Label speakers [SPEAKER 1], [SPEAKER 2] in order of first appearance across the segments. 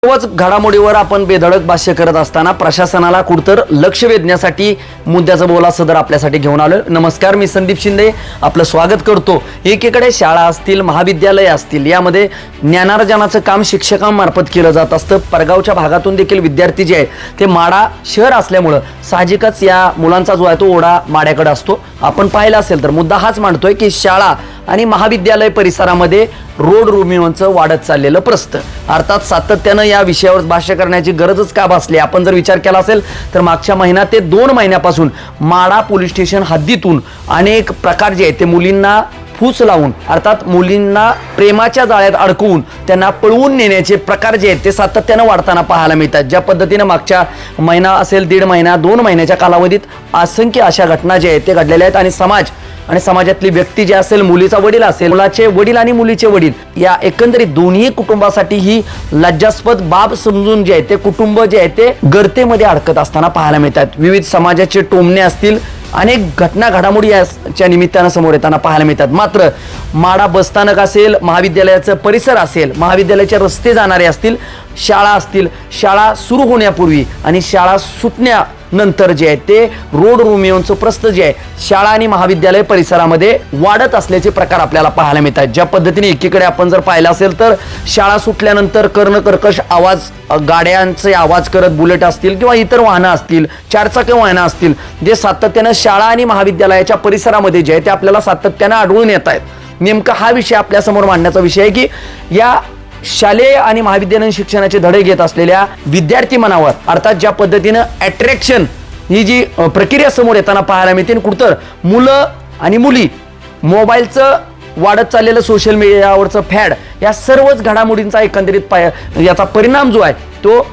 [SPEAKER 1] सर्वच घडामोडीवर आपण बेधडक भाष्य करत असताना प्रशासनाला कुठतर लक्ष वेधण्यासाठी मुद्द्याचा बोला सदर आपल्यासाठी घेऊन आलो। नमस्कार, मी संदीप शिंदे आपलं स्वागत करतो। एकीकडे शाळा असतील, महाविद्यालय असतील, यामध्ये ज्ञानार्जनाचं काम शिक्षकांमार्फत केलं जात असतं। परगावच्या भागातून देखील विद्यार्थी जे आहेत ते माडा शहर असल्यामुळे साहजिकच या मुलांचा जो आहे तो ओढा माड्याकडे असतो। आपण पाहिलं असेल तर मुद्दा हाच मांडतोय की शाळा आणि महाविद्यालय परिसरामध्ये रोड रोमिओंचं वाढत चाललेलं प्रस्त, अर्थात सातत्यानं या विषयावर भाष्य करण्याची गरजच का भासली। आपण जर विचार केला असेल तर मागच्या महिना ते 2 महिन्यापासून माडा पोलीस स्टेशन हद्दीतून अनेक प्रकार जे आहेत ते मुलींना फूस लावून, अर्थात मुलींना प्रेमाच्या जाळ्यात अडकवून त्यांना पळवून नेण्याचे प्रकार जे आहेत ते सातत्यानं वाढताना पाहायला मिळतात। ज्या पद्धतीने मागच्या महिना असेल, 1.5 महिना, 2 महिन्याच्या कालावधीत असंख्य अशा घटना ज्या आहेत ते घडलेल्या आहेत आणि समाज आणि समाजातली व्यक्ती जे असेल, मुलीचा वडील असेल, मुलाचे वडील आणि मुलीचे वडील, या एकंदरीत दोन्ही कुटुंबासाठी ही लज्जास्पद बाब समजून जे आहे ते कुटुंब जे आहे ते गर्तेमध्ये अडकत असताना पाहायला मिळतात। विविध समाजाचे टोमणे असतील, अनेक घटना घडामोडी याच्या निमित्तानं समोर येताना पाहायला मिळतात। मात्र माडा बसस्थानक असेल, महाविद्यालयाचा परिसर असेल, महाविद्यालयाचे रस्ते जाणारे असतील, शाळा असतील, शाळा सुरू होण्यापूर्वी आणि शाळा सुटण्यानंतर जे आहे ते रोड रोमिओंचं प्रस्त जे आहे शाळा आणि महाविद्यालय परिसरामध्ये वाढत असल्याचे प्रकार आपल्याला पाहायला मिळतात। ज्या पद्धतीने एकीकडे आपण जर पाहिलं असेल तर शाळा सुटल्यानंतर कर्णकर्कश आवाज, गाड्यांचे आवाज करत बुलेट असतील किंवा इतर वाहनं असतील, 4 चाकी वाहनं असतील, जे सातत्यानं शाळा आणि महाविद्यालयाच्या परिसरामध्ये जे आहे ते आपल्याला सातत्यानं आढळून येत आहेत। नेमका हा विषय आपल्या समोर मांडण्याचा विषय आहे की या शालेय आणि महाविद्यालयीन शिक्षणाचे धडे घेत असलेल्या विद्यार्थी मनावर, अर्थात ज्या पद्धतीनं अट्रॅक्शन ही जी प्रक्रिया समोर येताना पाहायला मिळते, कुठतर मुलं आणि मुली, मोबाईलचं वाढत चाललेलं सोशल मीडियावरचं फॅड, या सर्वच घडामोडींचा एकंदरीत याचा परिणाम जो आहे तो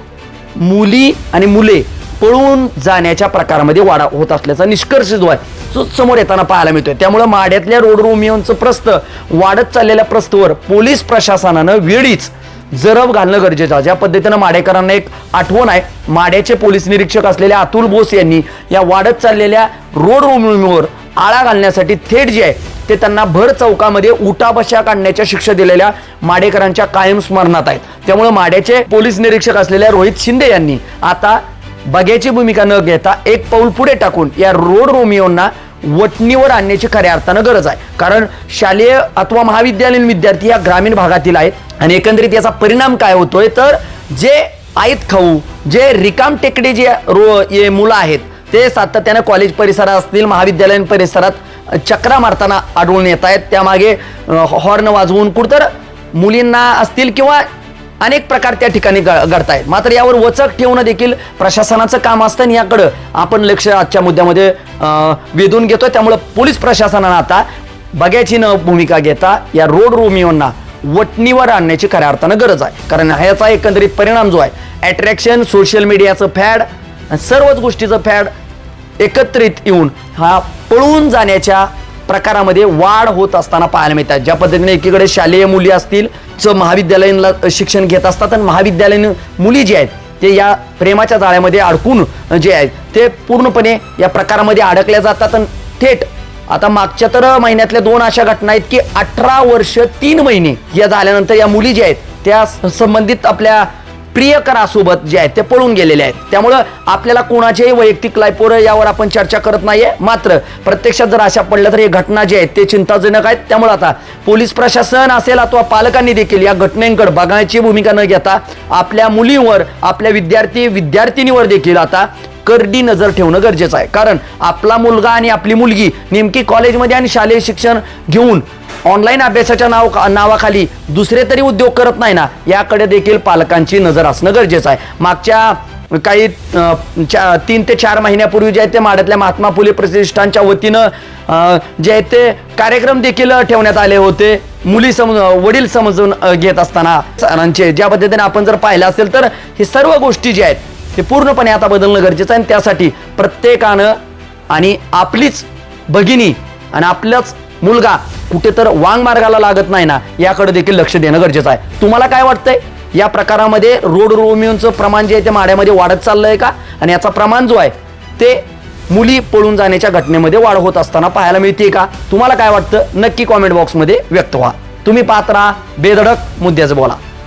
[SPEAKER 1] मुली आणि मुले पळून जाण्याच्या प्रकारामध्ये वाढ होत असल्याचा निष्कर्ष जो आहे तो समोर येताना पाहायला मिळतोय। त्यामुळे माड्यातल्या रोड रोमिओंचं प्रस्त, वाढत चाललेल्या प्रस्तवर पोलीस प्रशासनानं वेळीच जरब घालणं गरजेचं आहे। ज्या पद्धतीनं माडेकरांना एक आठवण आहे, माड्याचे पोलीस निरीक्षक असलेल्या अतुल बोस यांनी या वाढत चाललेल्या रोड रोमिओवर आळा घालण्यासाठी थेट जे आहे ते त्यांना भर चौकामध्ये उठाबशा काढण्याच्या शिक्षा दिलेल्या माडेकरांच्या कायम स्मरणात आहेत। त्यामुळे माड्याचे पोलीस निरीक्षक असलेल्या रोहित शिंदे यांनी आता बघ्याची भूमिका न घेता एक पाऊल पुढे टाकून या रोड रोमिओंना वटणीवर आणण्याची खऱ्या अर्थानं गरज आहे। कारण शालेय अथवा महाविद्यालयीन विद्यार्थी या ग्रामीण भागातील आहेत आणि एकंदरीत याचा परिणाम काय होतोय तर जे आईत खाऊ, जे रिकाम टेकडे जे मुलं आहेत ते सातत्यानं कॉलेज परिसरात असतील, महाविद्यालयीन परिसरात चक्रा मारताना आढळून येत आहेत। त्यामागे हॉर्न वाजवून कुठतर मुलींना असतील किंवा अनेक प्रकार त्या ठिकाणी घडतायत। मात्र यावर वचक ठेवणं देखील प्रशासनाचं काम असतं आणि याकडं आपण लक्ष आजच्या मुद्द्यामध्ये वेधून घेतोय। त्यामुळे पोलीस प्रशासनानं आता बघ्याची न भूमिका घेता या रोड रोमिओंना वटणीवर आणण्याची खऱ्या अर्थानं गरज आहे। कारण ह्याचा एकंदरीत परिणाम जो आहे अट्रॅक्शन, सोशल मीडियाचं फॅड, सर्वच गोष्टीचं फॅड एकत्रित येऊन हा पळून जाण्याच्या प्रकारामध्ये वाढ होत असताना पाहायला मिळतात। ज्या पद्धतीने एकीकडे शालेय मुली असतील महाविद्यालयीनला शिक्षण घेत असतात आणि महाविद्यालयीन मुली जे आहेत ते या प्रेमाच्या जाळ्यामध्ये अडकून जे आहेत ते पूर्णपणे या प्रकारामध्ये अडकल्या जातात आणि थेट आता मागच्या तर महिन्यातल्या 2 अशा घटना आहेत की 18 वर्ष 3 महिने या झाल्यानंतर या मुली ज्या आहेत त्या संबंधित आपल्या प्रियकरासोबत जे आहेत ते पळून गेलेले आहेत। त्यामुळं आपल्याला कोणाच्याही वैयक्तिक लाईफवर यावर आपण चर्चा करत नाहीये, मात्र प्रत्यक्षात जर अशा पडल्या तर हे घटना जे आहेत ते चिंताजनक आहेत। त्यामुळे आता पोलीस प्रशासन असेल अथवा पालकांनी देखील या घटनेकडे बघायची भूमिका न घेता आपल्या मुलींवर, आपल्या विद्यार्थिनीवर देखील आता करडी नजर ठेवणं गरजेचं आहे। कारण आपला मुलगा आणि आपली मुलगी नेमकी कॉलेजमध्ये आणि शालेय शिक्षण घेऊन ऑनलाईन अभ्यासाच्या नावाखाली दुसरे तरी उद्योग करत नाही ना, याकडे देखील पालकांची नजर असणं गरजेचं आहे। मागच्या काही 3 ते 4 महिन्यापूर्वी जे आहे ते माड्यातल्या महात्मा फुले प्रतिष्ठानच्या वतीनं जे आहे ते कार्यक्रम देखील ठेवण्यात आले होते वडील समजून घेत असताना सरांचे। ज्या पद्धतीने आपण जर पाहिलं असेल तर हे सर्व गोष्टी जे आहेत ते पूर्णपणे आता बदलणं गरजेचं आहे आणि त्यासाठी प्रत्येकानं आणि आपलीच भगिनी आणि आपलाच मुलगा कुठे तर वांग मार्गाला लागत नाही ना, याकडे देखील लक्ष देणं गरजेचं आहे। तुम्हाला काय वाटतंय, या प्रकारामध्ये रोड रोमिओंचं प्रमाण जे आहे ते माड्यामध्ये वाढत चाललंय का? आणि याचा प्रमाण जो आहे ते मुली पळून जाण्याच्या घटनेमध्ये वाढ होत असताना पाहायला मिळते का? तुम्हाला काय वाटतं नक्की कॉमेंट बॉक्समध्ये व्यक्त व्हा। तुम्ही पाहत राहा बेधडक मुद्द्याचं बोला।